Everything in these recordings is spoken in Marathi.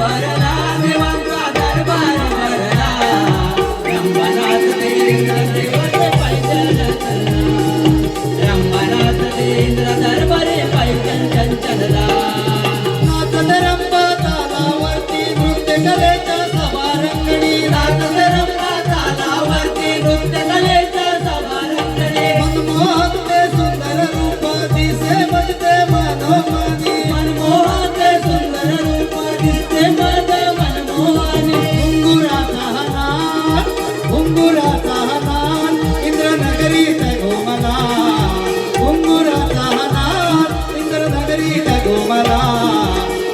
भरला देवांचा दरबार भरला रंभनाथ देंद्र देवाचे पैदल चलला रंभनाथ देंद्र दरबारी पैदल चंचलला नाचत रंभा तालावरती नृत्य कलेच्या सभारंगणी नाचत रंभा तालावरती नृत्य कलेच्या सभारंगणी मनमोहक ते सुंदर रूप दिसे मजते मनोमनी मनमोहक सुंदर रूप दिसते मद मनमोहनी घुंगुराचा नाद इंद्रनगरीत घुमला घुंगुराचा नाद इंद्रनगरीत घुमला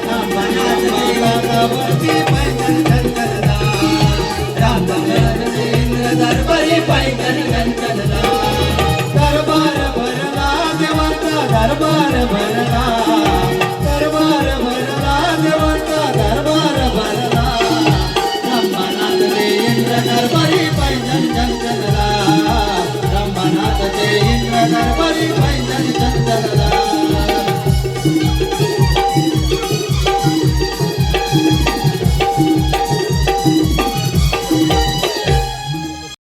रंभनाथ देवावरती पैदल चलला रंभनाथ देंद्र दरबारी पैदल चलला दरबार भरला देवाचा दरबार भरला दरबार भरला